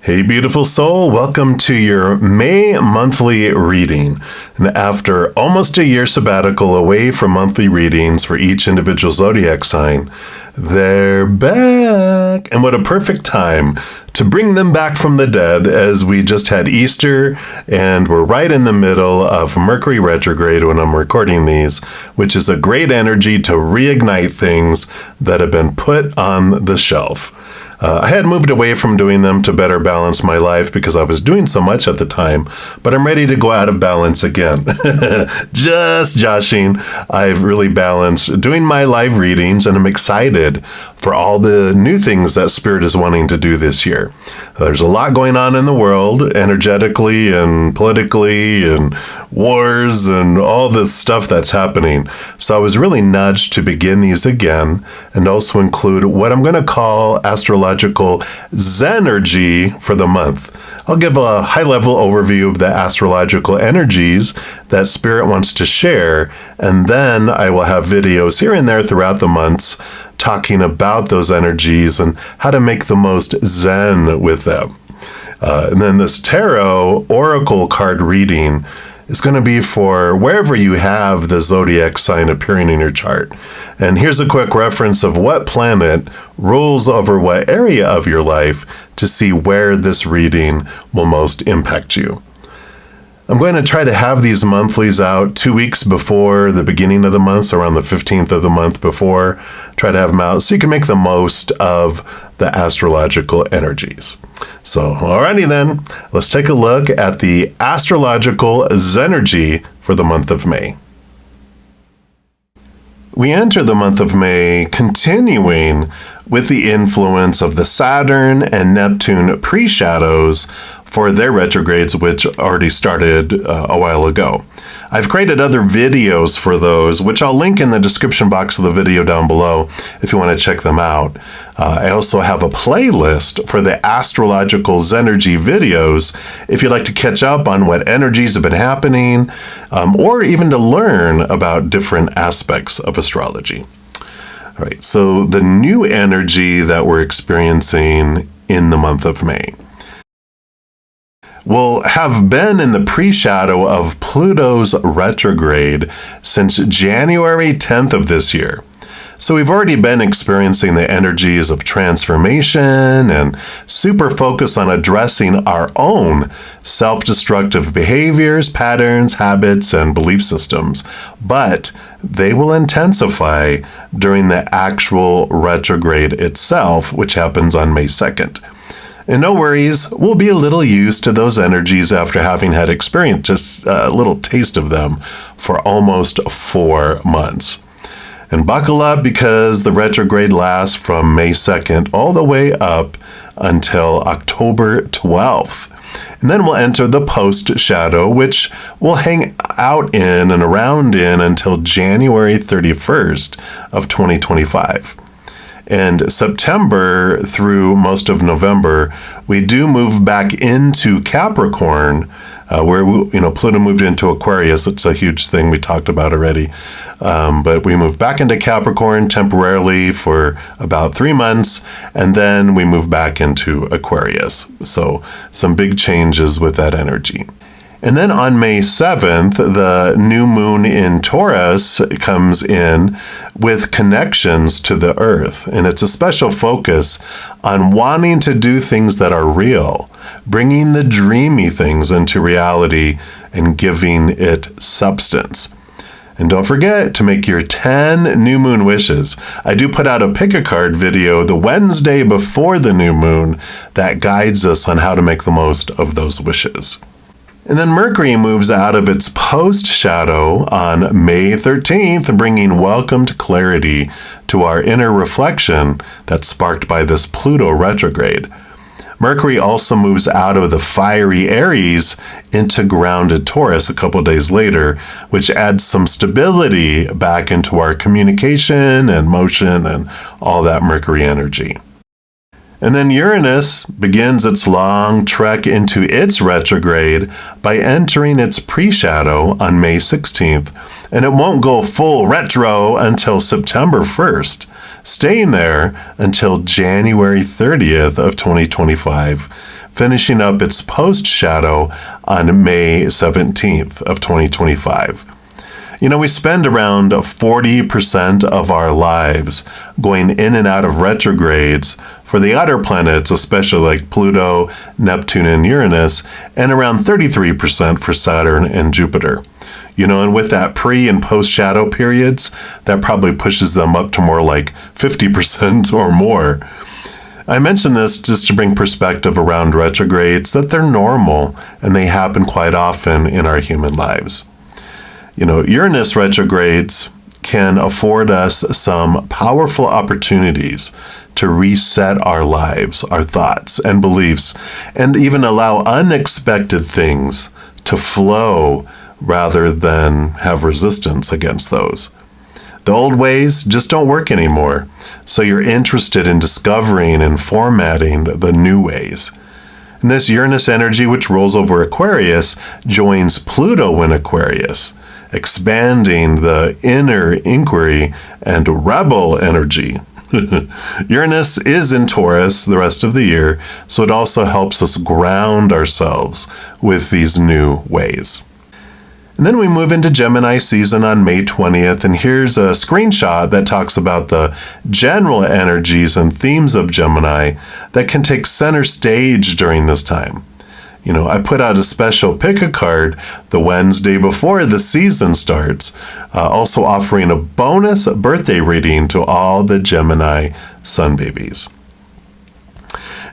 Hey, beautiful soul. Welcome to your May monthly reading. And after almost a year sabbatical away from monthly readings for each individual zodiac sign, they're back. And what a perfect time to bring them back from the dead, as we just had Easter and we're right in the middle of Mercury retrograde when I'm recording these, which is a great energy to reignite things that have been put on the shelf. I had moved away from doing them to better balance my life because I was doing so much at the time, but I'm ready to go out of balance again. Just joshing. I've really balanced doing my live readings, and I'm excited for all the new things that Spirit is wanting to do this year. There's a lot going on in the world, energetically and politically, and wars and all this stuff that's happening. So I was really nudged to begin these again and also include what I'm going to call Astrological Zen-ergy for the month. I'll give a high-level overview of the astrological energies that Spirit wants to share, and then I will have videos here and there throughout the months talking about those energies and how to make the most Zen with them. And then this tarot oracle card reading is going to be for wherever you have the zodiac sign appearing in your chart. And here's a quick reference of what planet rules over what area of your life to see where this reading will most impact you. I'm going to try to have these monthlies out 2 weeks before the beginning of the month, so around the 15th of the month before. Try to have them out so you can make the most of the astrological energies. So, alrighty then, let's take a look at the Astrological Zen-ergy for the month of May. We enter the month of May continuing with the influence of the Saturn and Neptune pre-shadows for their retrogrades, which already started a while ago. I've created other videos for those, which I'll link in the description box of the video down below if you want to check them out. I also have a playlist for the Astrological Zen-ergy videos if you'd like to catch up on what energies have been happening, or even to learn about different aspects of astrology. All right, so the new energy that we're experiencing in the month of May will have been in the pre-shadow of Pluto's retrograde since January 10th of this year. So we've already been experiencing the energies of transformation and super focus on addressing our own self-destructive behaviors, patterns, habits, and belief systems. But they will intensify during the actual retrograde itself, which happens on May 2nd. And no worries, we'll be a little used to those energies after having had experience, just a little taste of them for almost 4 months. And buckle up because the retrograde lasts from May 2nd all the way up until October 12th. And then we'll enter the post-shadow, which will hang out in and around in until January 31st of 2025. And September through most of November, we do move back into Capricorn, where Pluto moved into Aquarius. It's a huge thing we talked about already. But we move back into Capricorn temporarily for about 3 months, and then we move back into Aquarius. So some big changes with that energy. And then on May 7th, the new moon in Taurus comes in with connections to the earth. And it's a special focus on wanting to do things that are real, bringing the dreamy things into reality and giving it substance. And don't forget to make your 10 new moon wishes. I do put out a pick-a-card video the Wednesday before the new moon that guides us on how to make the most of those wishes. And then Mercury moves out of its post-shadow on May 13th, bringing welcomed clarity to our inner reflection that's sparked by this Pluto retrograde. Mercury also moves out of the fiery Aries into grounded Taurus a couple days later, which adds some stability back into our communication and motion and all that Mercury energy. And then Uranus begins its long trek into its retrograde by entering its pre-shadow on May 16th, and it won't go full retro until September 1st, staying there until January 30th of 2025, finishing up its post-shadow on May 17th of 2025. We spend around 40% of our lives going in and out of retrogrades for the outer planets, especially like Pluto, Neptune, and Uranus, and around 33% for Saturn and Jupiter. And with that pre- and post-shadow periods, that probably pushes them up to more like 50% or more. I mention this just to bring perspective around retrogrades, that they're normal and they happen quite often in our human lives. Uranus retrogrades can afford us some powerful opportunities to reset our lives, our thoughts and beliefs, and even allow unexpected things to flow rather than have resistance against those. The old ways just don't work anymore, so you're interested in discovering and formatting the new ways. And this Uranus energy, which rolls over Aquarius, joins Pluto in Aquarius, expanding the inner inquiry and rebel energy. Uranus is in Taurus the rest of the year, so it also helps us ground ourselves with these new ways. And then we move into Gemini season on May 20th, and here's a screenshot that talks about the general energies and themes of Gemini that can take center stage during this time. I put out a special pick a card the Wednesday before the season starts, also offering a bonus birthday reading to all the Gemini sun babies.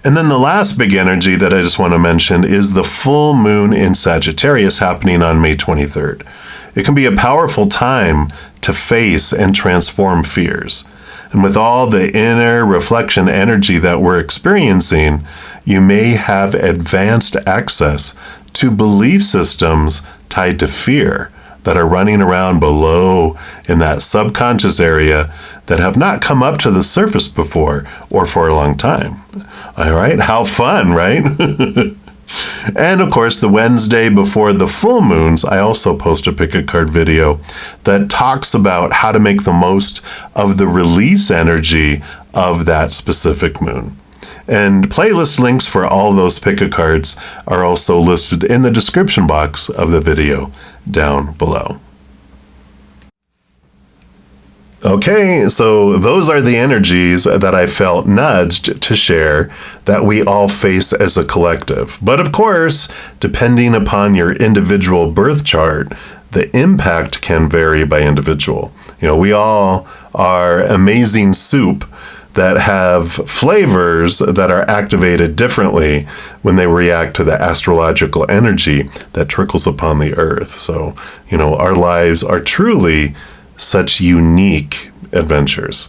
And then the last big energy that I just want to mention is the full moon in Sagittarius happening on May 23rd. It can be a powerful time to face and transform fears. And with all the inner reflection energy that we're experiencing, you may have advanced access to belief systems tied to fear that are running around below in that subconscious area that have not come up to the surface before or for a long time. All right, how fun, right? And of course, the Wednesday before the full moons, I also post a pick a card video that talks about how to make the most of the release energy of that specific moon. And playlist links for all those pick a cards are also listed in the description box of the video down below. Okay, so those are the energies that I felt nudged to share that we all face as a collective. But of course, depending upon your individual birth chart, the impact can vary by individual. We all are amazing soup that have flavors that are activated differently when they react to the astrological energy that trickles upon the earth. So, our lives are truly such unique adventures.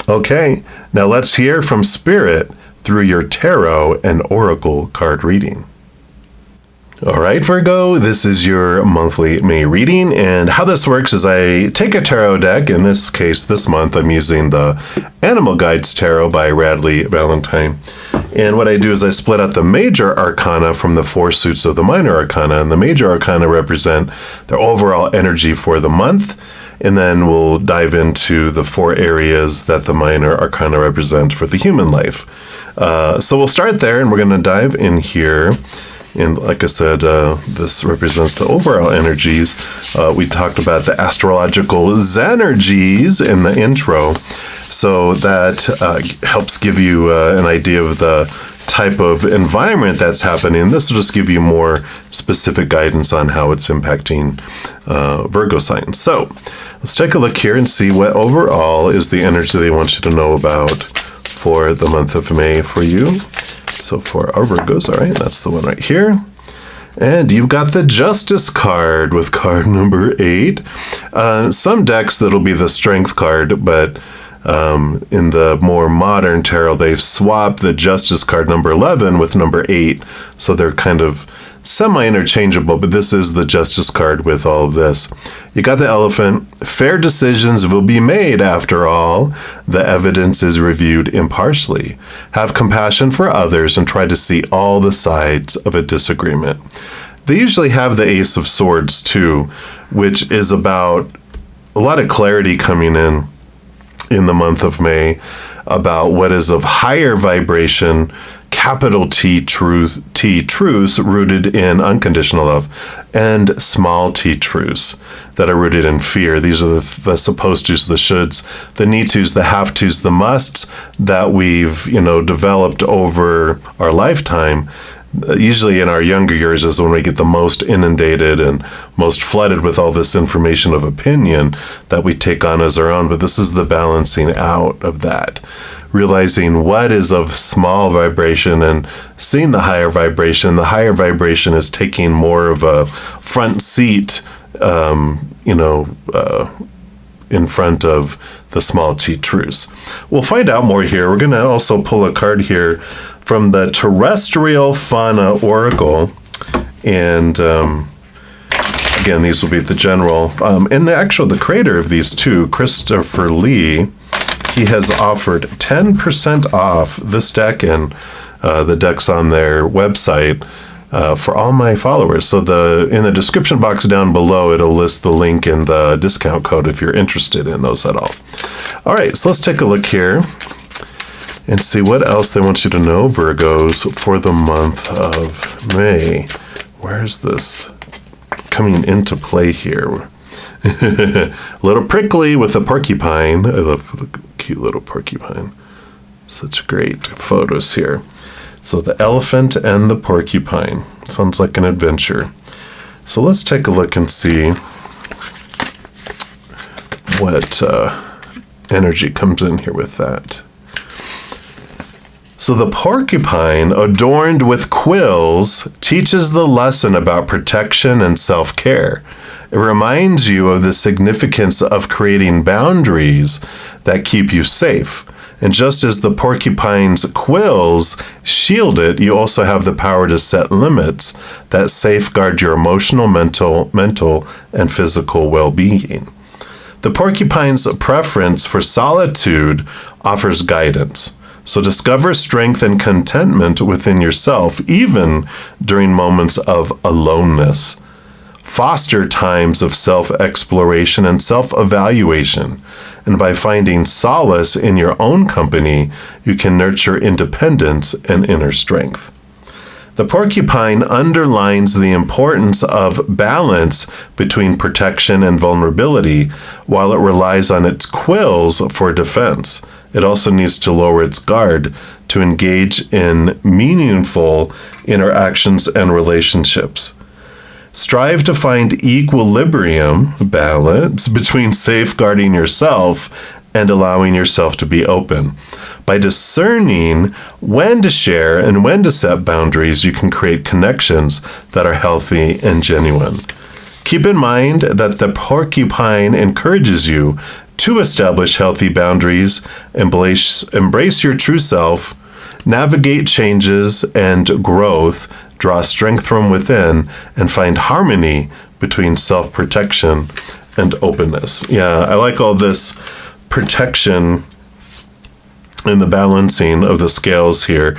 Okay, now let's hear from Spirit through your tarot and oracle card reading. All right, Virgo, this is your monthly May reading, and how this works is I take a tarot deck. In this case, this month, I'm using the Animal Guides Tarot by Radley Valentine. And what I do is I split out the major arcana from the four suits of the minor arcana, and the major arcana represent the overall energy for the month, and then we'll dive into the four areas that the minor arcana represent for the human life. So we'll start there, and we're going to dive in here. And like I said, this represents the overall energies. We talked about the Astrological Zen-ergies in the intro. So that helps give you an idea of the type of environment that's happening. This will just give you more specific guidance on how it's impacting Virgo signs. So let's take a look here and see what overall is the energy they want you to know about for the month of May for you. So for our Virgos, all right, that's the one right here. And you've got the Justice card with card number 8. Some decks that'll be the Strength card, but in the more modern tarot, they've swapped the Justice card number 11 with number 8. So they're kind of semi-interchangeable, but this is the Justice card with all of this. You got the Elephant. Fair decisions will be made after all. The evidence is reviewed impartially. Have compassion for others and try to see all the sides of a disagreement. They usually have the Ace of Swords too, which is about a lot of clarity coming in the month of May about what is of higher vibration capital T truths rooted in unconditional love, and small t truths that are rooted in fear. These are the supposed tos, the shoulds, the need tos, the have tos, the musts that we've, developed over our lifetime. Usually in our younger years is when we get the most inundated and most flooded with all this information of opinion that we take on as our own. But this is the balancing out of that. Realizing what is of small vibration and seeing the higher vibration. The higher vibration is taking more of a front seat, in front of the small t truths. We'll find out more here. We're going to also pull a card here from the Terrestrial Fauna Oracle. And again, these will be the general. And the creator of these two, Christopher Lee, he has offered 10% off this deck and the decks on their website for all my followers. So in the description box down below, it'll list the link and the discount code if you're interested in those at all. All right, so let's take a look here and see what else they want you to know, Virgos, for the month of May. Where's this coming into play here? A little prickly with a porcupine. I love the cute little porcupine. Such great photos here. So the elephant and the porcupine. Sounds like an adventure. So let's take a look and see what energy comes in here with that. So the porcupine, adorned with quills, teaches the lesson about protection and self-care. It reminds you of the significance of creating boundaries that keep you safe. And just as the porcupine's quills shield it, you also have the power to set limits that safeguard your emotional, mental, and physical well-being. The porcupine's preference for solitude offers guidance. So discover strength and contentment within yourself, even during moments of aloneness. Foster times of self-exploration and self-evaluation. And by finding solace in your own company, you can nurture independence and inner strength. The porcupine underlines the importance of balance between protection and vulnerability, while it relies on its quills for defense. It also needs to lower its guard to engage in meaningful interactions and relationships. Strive to find equilibrium, balance, between safeguarding yourself and allowing yourself to be open. By discerning when to share and when to set boundaries, you can create connections that are healthy and genuine. Keep in mind that the porcupine encourages you to establish healthy boundaries, embrace your true self, navigate changes and growth, draw strength from within, and find harmony between self-protection and openness. Yeah, I like all this protection and the balancing of the scales here.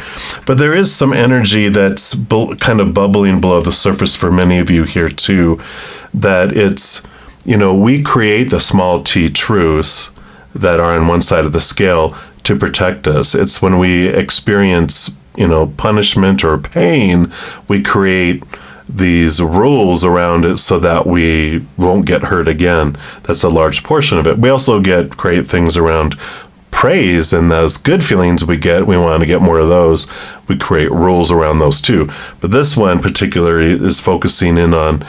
But there is some energy that's kind of bubbling below the surface for many of you here too, that it's, we create the small t truths that are on one side of the scale to protect us. It's when we experience, punishment or pain, we create these rules around it so that we won't get hurt again. That's a large portion of it. We also create things around praise, and those good feelings we want to get more of those. We create rules around those too. But this one particularly is focusing in on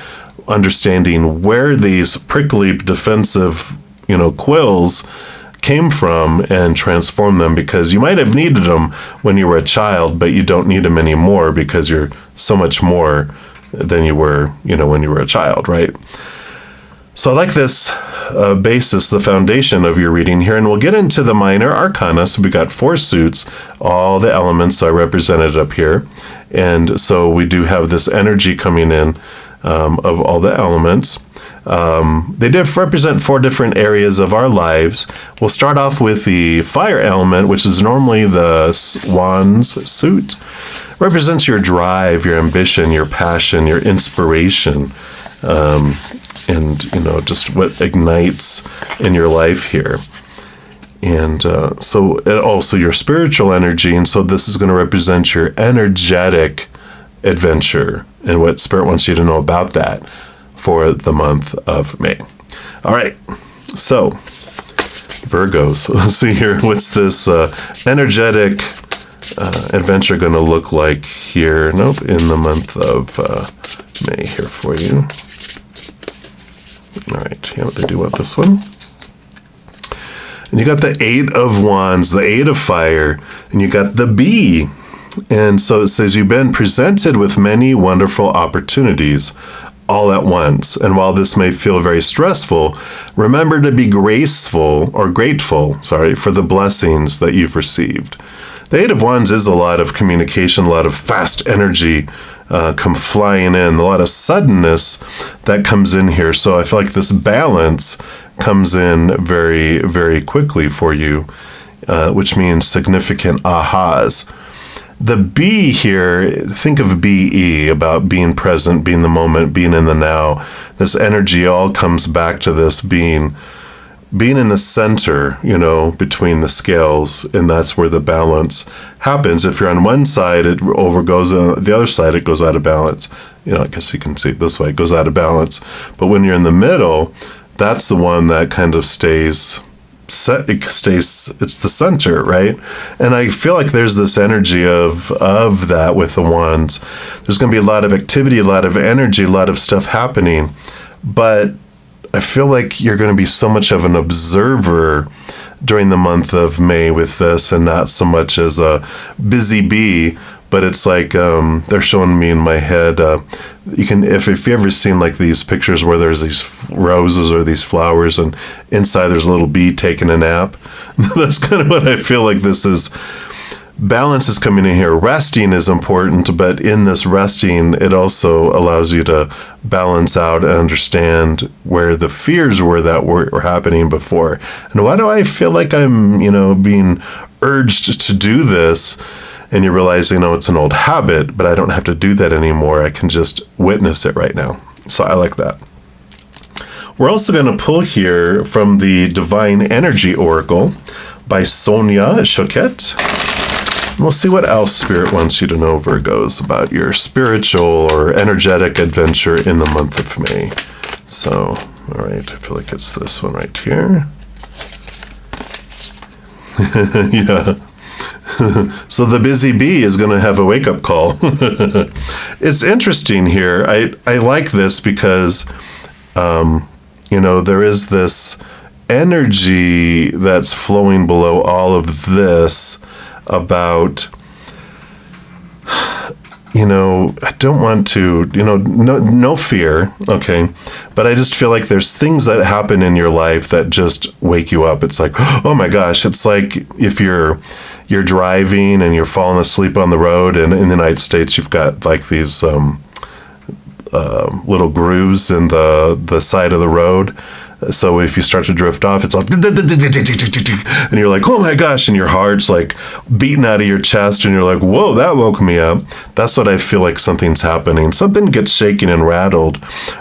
understanding where these prickly defensive, quills came from and transform them, because you might have needed them when you were a child, but you don't need them anymore because you're so much more than you were, when you were a child, right? So I like this basis, the foundation of your reading here, and we'll get into the minor arcana. So we got 4 suits, all the elements are represented up here. And so we do have this energy coming in of all the elements. They represent 4 different areas of our lives. We'll start off with the fire element, which is normally the swan's suit. Represents your drive, your ambition, your passion, your inspiration, and just what ignites in your life here. And so also your spiritual energy. And so this is going to represent your energetic adventure and what Spirit wants you to know about that for the month of May. All right. So Virgos, let's see here. What's this energetic adventure going to look like here? Nope. In the month of May here for you. All right. Yeah, I do want this one. And you got the 8 of Wands, the 8 of Fire, and you got the Bee. And so it says you've been presented with many wonderful opportunities all at once. And while this may feel very stressful, remember to be grateful for the blessings that you've received. The 8 of Wands is a lot of communication, a lot of fast energy come flying in, a lot of suddenness that comes in here. So I feel like this balance comes in very, very quickly for you, which means significant ahas. The B here, think of BE, about being present, being the moment, being in the now. This energy all comes back to this being in the center, between the scales, and that's where the balance happens. If you're on one side, it overgoes, the other side, it goes out of balance. I guess you can see it this way, it goes out of balance. But when you're in the middle, that's the one that kind of stays, it's the center, right? And I feel like there's this energy of that with the Wands. There's going to be a lot of activity, a lot of energy, a lot of stuff happening. But I feel like you're going to be so much of an observer during the month of May with this, and not so much as a busy bee. But it's like they're showing me in my head. You can, if you ever seen like these pictures where there's these roses or these flowers, and inside there's a little bee taking a nap. That's kind of what I feel like this is. Balance is coming in here. Resting is important, but in this resting, it also allows you to balance out and understand where the fears were that were happening before. And why do I feel like I'm, being urged to do this? And you realize, it's an old habit, but I don't have to do that anymore. I can just witness it right now. So I like that. We're also going to pull here from the Divine Energy Oracle by Sonia Choquette. And we'll see what else Spirit wants you to know, Virgos, about your spiritual or energetic adventure in the month of May. So, all right, I feel like it's this one right here. Yeah. So the busy bee is going to have a wake-up call. It's interesting here. I like this because, there is this energy that's flowing below all of this about, I don't want to, no fear, okay? But I just feel like there's things that happen in your life that just wake you up. It's like, oh my gosh, it's like if you're driving and you're falling asleep on the road, and in the United States you've got like these little grooves in the side of the road. So if you start to drift off, it's like, and you're like, oh my gosh, and your heart's like beating out of your chest, and you're like, whoa, that woke me up. That's what I feel like something's happening. Something gets shaken and rattled,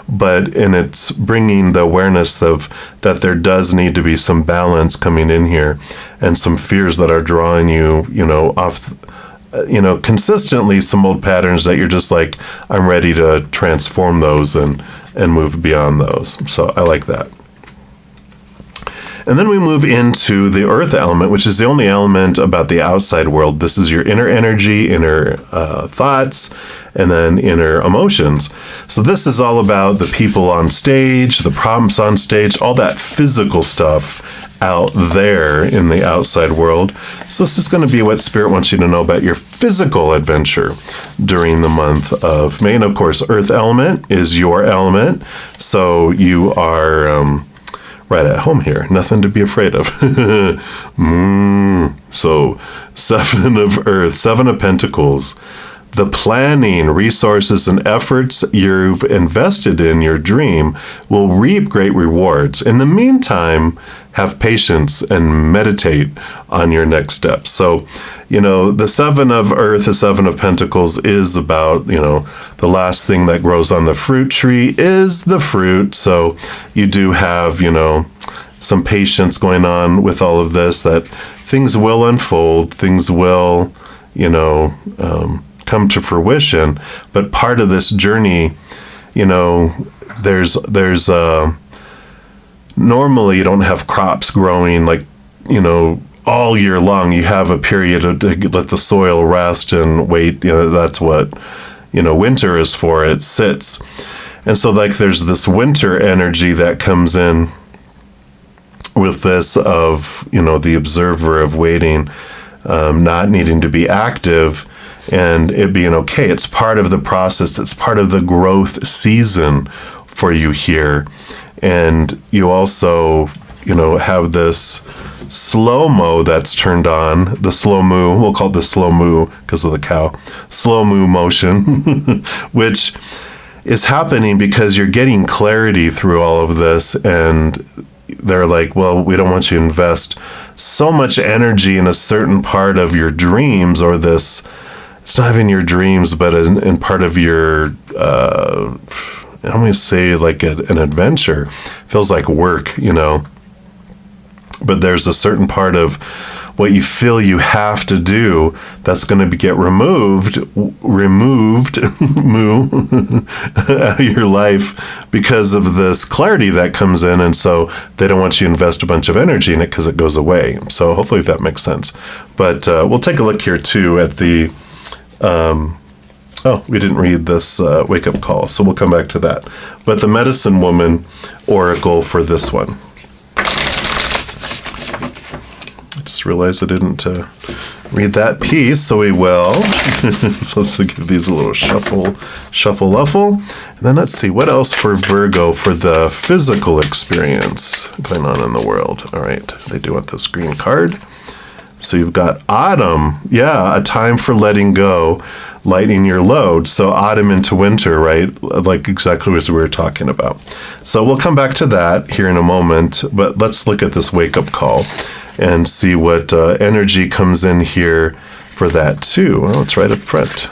and it's bringing the awareness of that there does need to be some balance coming in here, and some fears that are drawing you, off, consistently some old patterns that you're just like, I'm ready to transform those and move beyond those. So I like that. And then we move into the earth element, which is the only element about the outside world. This is your inner energy, inner thoughts, and then inner emotions. So this is all about the people on stage, the problems on stage, all that physical stuff out there in the outside world. So this is going to be what Spirit wants you to know about your physical adventure during the month of May. And of course, earth element is your element. So you are right at home here. Nothing to be afraid of. So 7 of earth, 7 of pentacles. The planning, resources, and efforts you've invested in your dream will reap great rewards. In the meantime, have patience and meditate on your next steps. So, the 7 of earth, the 7 of pentacles is about, the last thing that grows on the fruit tree is the fruit. So you do have, some patience going on with all of this, that things will unfold, things will, come to fruition. But part of this journey, there's normally you don't have crops growing like, all year long. You have a period to let the soil rest and wait. That's what, winter is for. It sits. And so like there's this winter energy that comes in with this of, the observer of waiting, not needing to be active and it being okay. It's part of the process. It's part of the growth season for you here. And you also, have this slow-mo that's turned on, the slow moo, we'll call it the slow moo because of the cow, slow moo motion, which is happening because you're getting clarity through all of this. And they're like, well, we don't want you to invest so much energy in a certain part of your dreams, or this, it's not even your dreams, but in part of your, I don't want to say like an adventure. Feels like work, But there's a certain part of what you feel you have to do that's going to get removed, out of your life because of this clarity that comes in. And so they don't want you to invest a bunch of energy in it because it goes away. So hopefully that makes sense. But we'll take a look here too at the, we didn't read this wake-up call, so we'll come back to that. But the Medicine Woman Oracle for this one. Just realized I didn't read that piece, so we will. So let's give these a little shuffle. And then let's see, what else for Virgo for the physical experience going on in the world. All right, they do want this green card. So you've got autumn, a time for letting go, lightening your load. So autumn into winter, right? Like exactly as we were talking about. So we'll come back to that here in a moment, but let's look at this wake-up call and see what energy comes in here for that too. Well, it's right up front.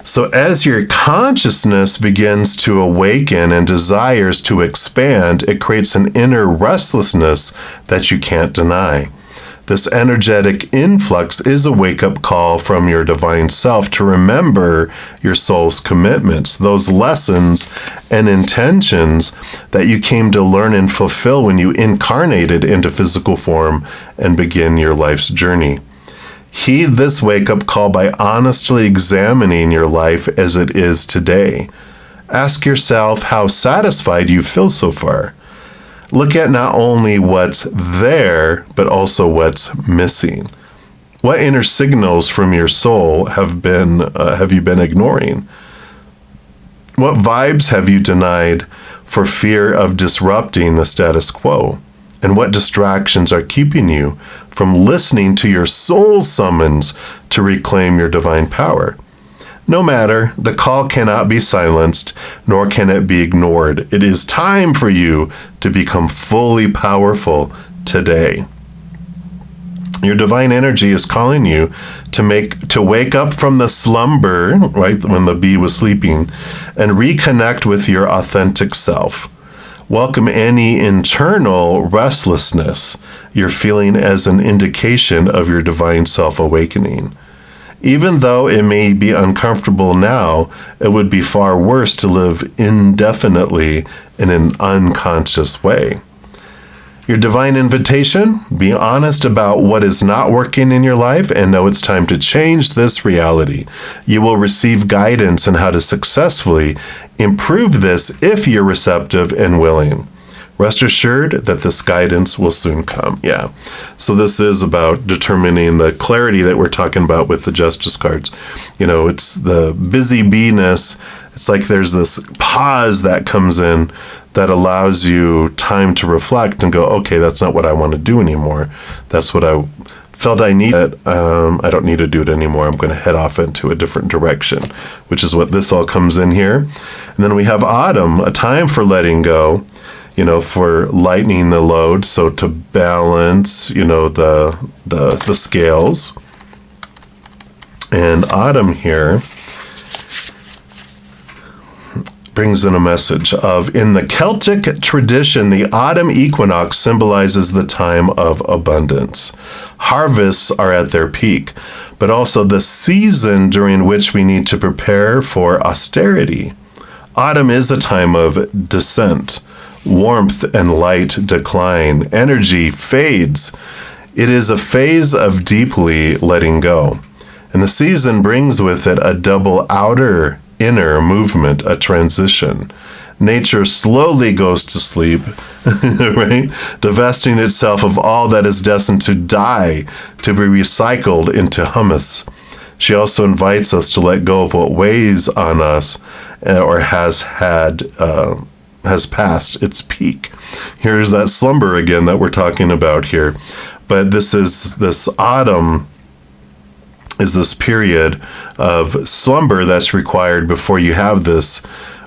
So as your consciousness begins to awaken and desires to expand, it creates an inner restlessness that you can't deny. This energetic influx is a wake-up call from your divine self to remember your soul's commitments, those lessons and intentions that you came to learn and fulfill when you incarnated into physical form and begin your life's journey. Heed this wake-up call by honestly examining your life as it is today. Ask yourself how satisfied you feel so far. Look at not only what's there, but also what's missing. What inner signals from your soul have you been ignoring? What vibes have you denied for fear of disrupting the status quo? And what distractions are keeping you from listening to your soul summons to reclaim your divine power? No matter, the call cannot be silenced, nor can it be ignored. It is time for you to become fully powerful today. Your divine energy is calling you to wake up from the slumber, right, when the bee was sleeping, and reconnect with your authentic self. Welcome any internal restlessness you're feeling as an indication of your divine self awakening. Even though it may be uncomfortable now, it would be far worse to live indefinitely in an unconscious way. Your divine invitation: be honest about what is not working in your life and know it's time to change this reality. You will receive guidance on how to successfully improve this if you're receptive and willing. Rest assured that this guidance will soon come. Yeah. So this is about determining the clarity that we're talking about with the Justice cards. It's the busy bee-ness. It's like there's this pause that comes in that allows you time to reflect and go, okay, that's not what I want to do anymore. That's what I felt I needed. I don't need to do it anymore. I'm going to head off into a different direction, which is what this all comes in here. And then we have autumn, a time for letting go, for lightening the load. So to balance, the scales. And autumn here brings in a message of, in the Celtic tradition, the autumn equinox symbolizes the time of abundance. Harvests are at their peak, but also the season during which we need to prepare for austerity. Autumn is a time of descent, warmth and light decline, energy fades. It is a phase of deeply letting go. And the season brings with it a double outer inner movement, a transition. Nature slowly goes to sleep, right? Divesting itself of all that is destined to die, to be recycled into humus. She also invites us to let go of what weighs on us or has passed its peak. Here's that slumber again that we're talking about here. But this autumn is this period of slumber that's required before you have this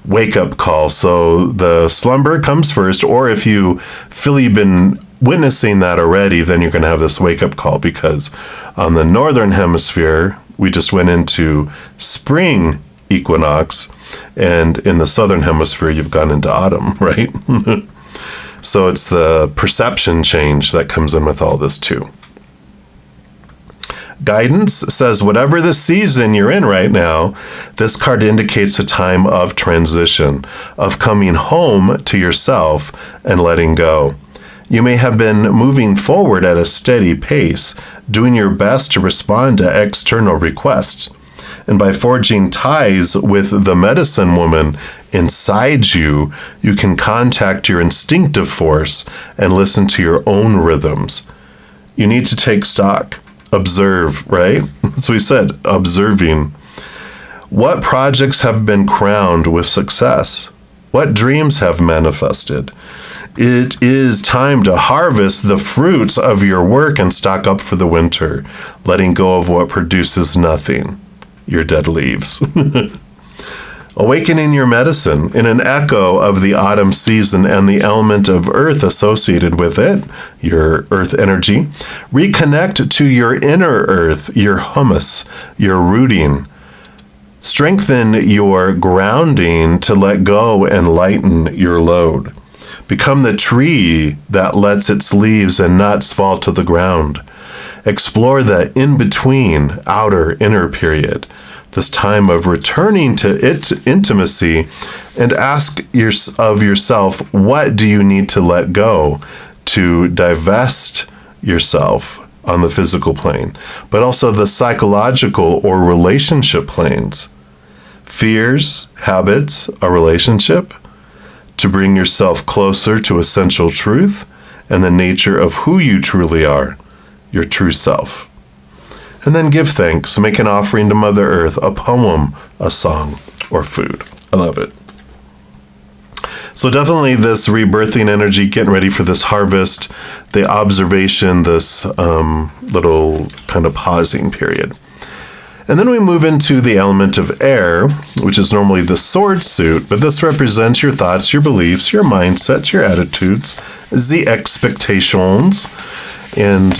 wake-up call. So the slumber comes first, or if you feel you've been witnessing that already, then you're going to have this wake-up call, because on the northern hemisphere, we just went into spring equinox, and in the southern hemisphere, you've gone into autumn, right? So it's the perception change that comes in with all this too. Guidance says, whatever the season you're in right now, this card indicates a time of transition, of coming home to yourself and letting go. You may have been moving forward at a steady pace, doing your best to respond to external requests. And by forging ties with the medicine woman inside you, you can contact your instinctive force and listen to your own rhythms. You need to take stock. Observe, right? So we said, observing. What projects have been crowned with success? What dreams have manifested? It is time to harvest the fruits of your work and stock up for the winter, letting go of what produces nothing, your dead leaves. Awakening your medicine in an echo of the autumn season and the element of earth associated with it, your earth energy. Reconnect to your inner earth, your humus, your rooting. Strengthen your grounding to let go and lighten your load. Become the tree that lets its leaves and nuts fall to the ground. Explore the in-between, outer, inner period, this time of returning to its intimacy, and ask of yourself, what do you need to let go to divest yourself on the physical plane, but also the psychological or relationship planes? Fears, habits, a relationship, to bring yourself closer to essential truth and the nature of who you truly are, your true self. And then give thanks, make an offering to Mother Earth, a poem, a song, or food. I love it. So definitely this rebirthing energy, getting ready for this harvest, the observation, this little kind of pausing period. And then we move into the element of air, which is normally the sword suit, but this represents your thoughts, your beliefs, your mindsets, your attitudes, the expectations, and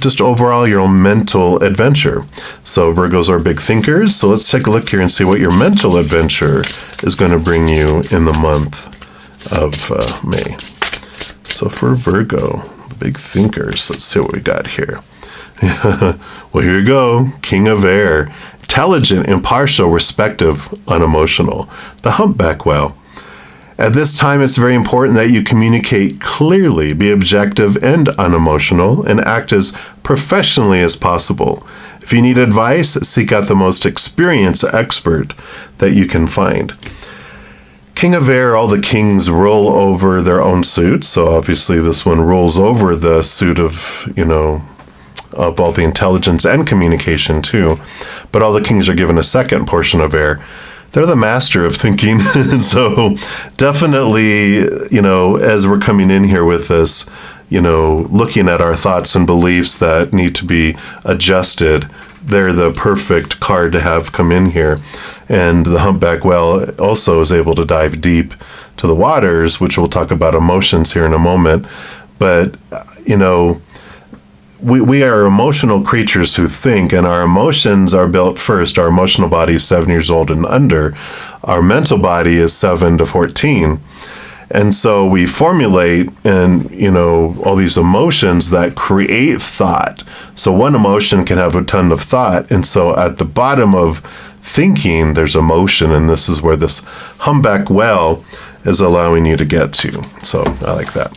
just overall your mental adventure. So Virgos are big thinkers. So let's take a look here and see what your mental adventure is going to bring you in the month of May. So for Virgo, the big thinkers, let's see what we got here. Well, here you go. King of Air. Intelligent, impartial, respective, unemotional. The humpback whale. At this time, it's very important that you communicate clearly, be objective and unemotional, and act as professionally as possible. If you need advice, seek out the most experienced expert that you can find. King of Air, all the kings roll over their own suit. So obviously this one rolls over the suit of, of all the intelligence and communication too. But all the kings are given a second portion of air. They're the master of thinking. So definitely, as we're coming in here with this, looking at our thoughts and beliefs that need to be adjusted, they're the perfect card to have come in here. And the humpback whale also is able to dive deep to the waters, which we'll talk about emotions here in a moment. But, we are emotional creatures who think, and our emotions are built first. Our emotional body is 7 years old and under. Our mental body is 7 to 14. And so we formulate and, all these emotions that create thought. So one emotion can have a ton of thought. And so at the bottom of thinking, there's emotion. And this is where this humpback whale is allowing you to get to. So I like that.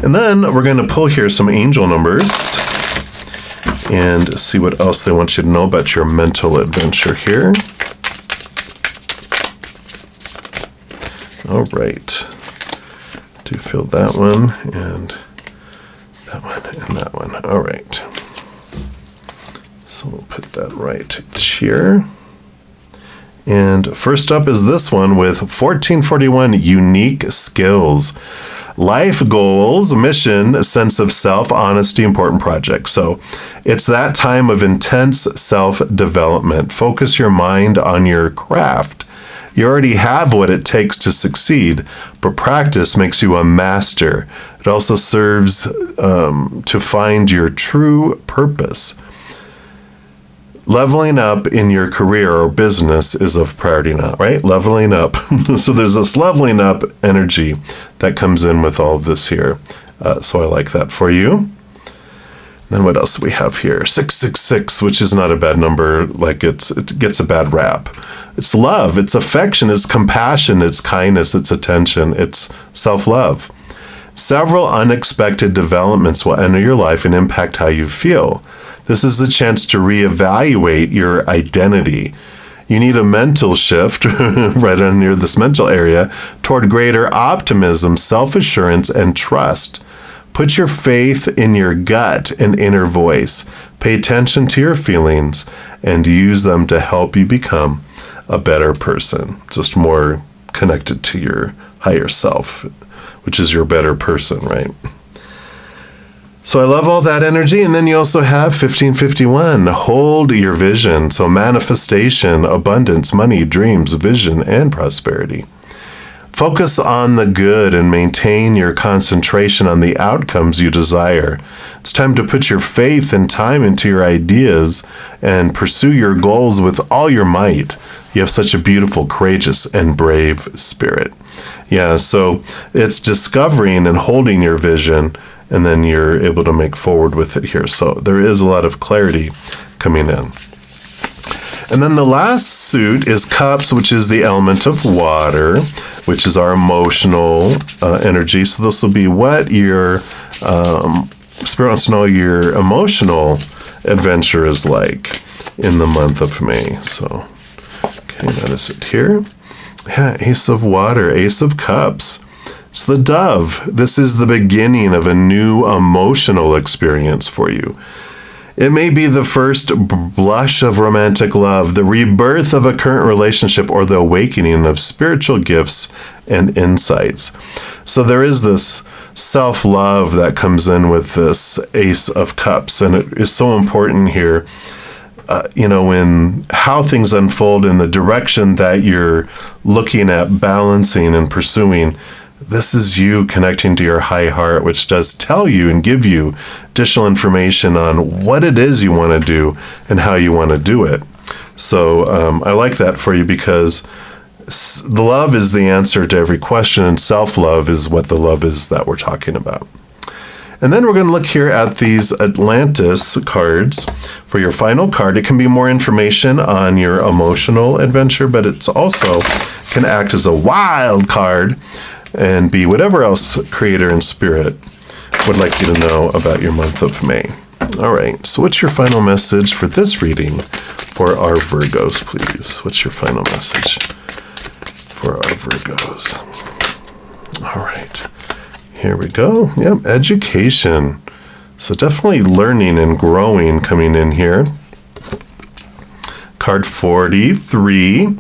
And then we're going to pull here some angel numbers and see what else they want you to know about your mental adventure here. All right. Do feel that one and that one and that one. All right. So we'll put that right here. And first up is this one with 1441 unique skills. Life goals, mission, sense of self, honesty, important projects. So it's that time of intense self-development. Focus your mind on your craft. You already have what it takes to succeed, but practice makes you a master. It also serves to find your true purpose. Leveling up in your career or business is of priority now, right? Leveling up. So there's this leveling up energy that comes in with all of this here. So I like that for you. Then what else do we have here? 666, which is not a bad number. Like it gets a bad rap. It's love, it's affection, it's compassion, it's kindness, it's attention, it's self-love. Several unexpected developments will enter your life and impact how you feel. This is a chance to reevaluate your identity. You need a mental shift right on near this mental area toward greater optimism, self-assurance, and trust. Put your faith in your gut and inner voice. Pay attention to your feelings and use them to help you become a better person. Just more connected to your higher self, which is your better person, right? So I love all that energy. And then you also have 1551, hold your vision. So manifestation, abundance, money, dreams, vision, and prosperity. Focus on the good and maintain your concentration on the outcomes you desire. It's time to put your faith and time into your ideas and pursue your goals with all your might. You have such a beautiful, courageous, and brave spirit. Yeah, so it's discovering and holding your vision, and then you're able to make forward with it here. So there is a lot of clarity coming in. And then the last suit is Cups, which is the element of water, which is our emotional energy. So this will be what your Spirit wants to know your emotional adventure is like in the month of May. So, okay, notice it here. Yeah, Ace of Water, Ace of Cups. It's the dove. This is the beginning of a new emotional experience for you. It may be the first blush of romantic love, the rebirth of a current relationship, or the awakening of spiritual gifts and insights. So there is this self-love that comes in with this Ace of Cups, and it is so important here, in how things unfold in the direction that you're looking at balancing and pursuing. This is you connecting to your high heart, which does tell you and give you additional information on what it is you want to do and how you want to do it. So I like that for you because the love is the answer to every question, and self-love is what the love is that we're talking about. And then we're going to look here at these Atlantis cards for your final card. It can be more information on your emotional adventure, but it's also can act as a wild card and be whatever else Creator and Spirit would like you to know about your month of May. All right, so what's your final message for this reading for our Virgos, please? What's your final message for our Virgos? All right, here we go. Yep, education. So definitely learning and growing coming in here. Card 43.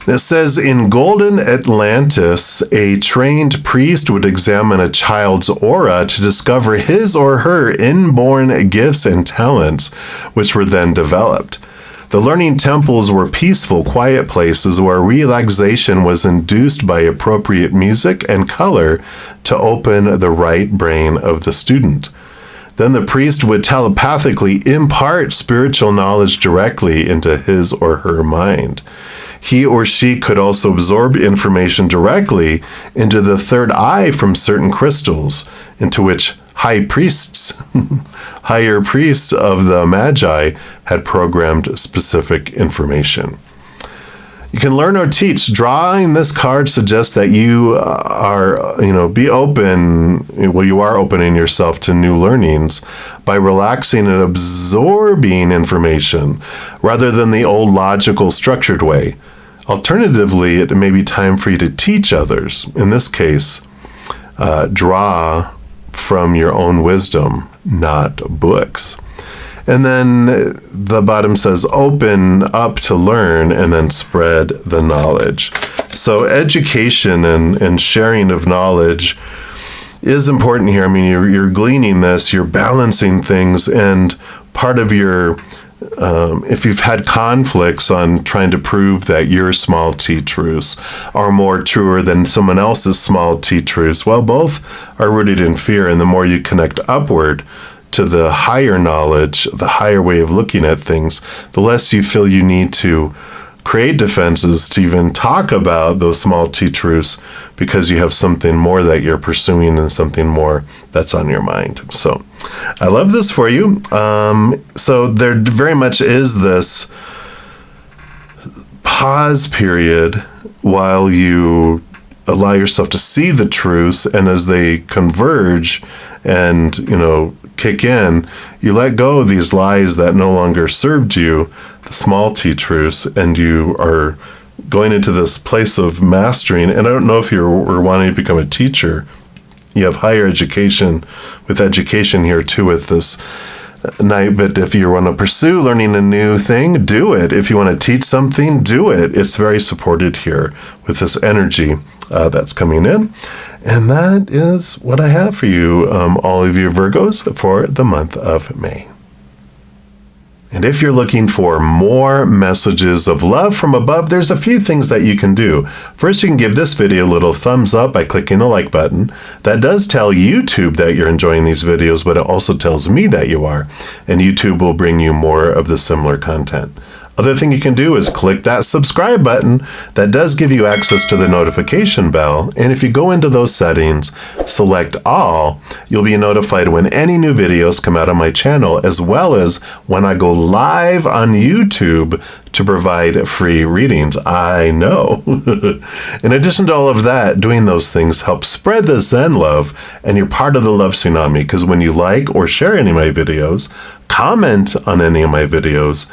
It says, in Golden Atlantis, a trained priest would examine a child's aura to discover his or her inborn gifts and talents, which were then developed. The learning temples were peaceful, quiet places where relaxation was induced by appropriate music and color to open the right brain of the student. Then the priest would telepathically impart spiritual knowledge directly into his or her mind. He or she could also absorb information directly into the third eye from certain crystals, into which higher priests of the Magi had programmed specific information. You can learn or teach. Drawing this card suggests that you are, be open, you are opening yourself to new learnings by relaxing and absorbing information rather than the old logical structured way. Alternatively, it may be time for you to teach others. In this case, draw from your own wisdom, not books. And then the bottom says, open up to learn and then spread the knowledge. So education and sharing of knowledge is important here. I mean, you're gleaning this, you're balancing things, and part of your, if you've had conflicts on trying to prove that your small t truths are more truer than someone else's small t truths, well, both are rooted in fear. And the more you connect upward to the higher knowledge, the higher way of looking at things, the less you feel you need to create defenses to even talk about those small t truths, because you have something more that you're pursuing and something more that's on your mind. So I love this for you. So there very much is this pause period while you allow yourself to see the truths, and as they converge and, kick in, you let go of these lies that no longer served you, the small t truths, and you are going into this place of mastering. And I don't know if you're wanting to become a teacher. You have higher education with education here too with this night, but if you want to pursue learning a new thing, do it. If you want to teach something, do it. It's very supported here with this energy that's coming in. And that is what I have for you, all of you Virgos, for the month of May. And if you're looking for more messages of love from above, there's a few things that you can do. First, you can give this video a little thumbs up by clicking the like button. That does tell YouTube that you're enjoying these videos, but it also tells me that you are. And YouTube will bring you more of the similar content. Other thing you can do is click that subscribe button. That does give you access to the notification bell. And if you go into those settings, select all, you'll be notified when any new videos come out on my channel, as well as when I go live on YouTube to provide free readings. I know. In addition to all of that, doing those things helps spread the Zen love, and you're part of the love tsunami, because when you like or share any of my videos, comment on any of my videos,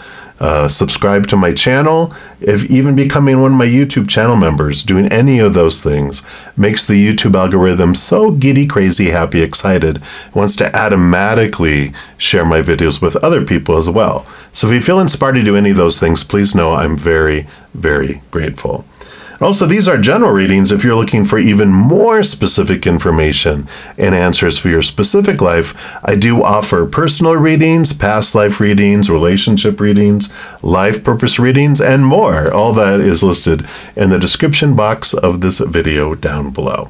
subscribe to my channel, if even becoming one of my YouTube channel members, doing any of those things makes the YouTube algorithm so giddy, crazy, happy, excited, it wants to automatically share my videos with other people as well. So if you feel inspired to do any of those things, please know I'm very, very grateful. Also, these are general readings. If you're looking for even more specific information and answers for your specific life, I do offer personal readings, past life readings, relationship readings, life purpose readings, and more. All that is listed in the description box of this video down below.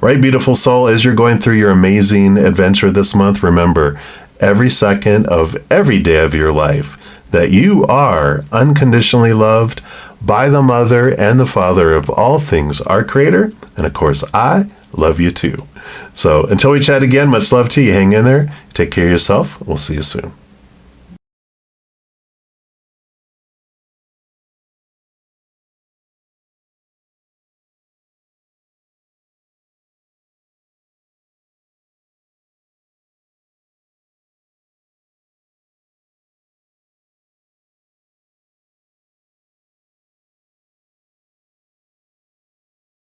Right, beautiful soul, as you're going through your amazing adventure this month, remember every second of every day of your life that you are unconditionally loved by the Mother and the Father of all things, our Creator. And of course, I love you too. So until we chat again, much love to you. Hang in there. Take care of yourself. We'll see you soon.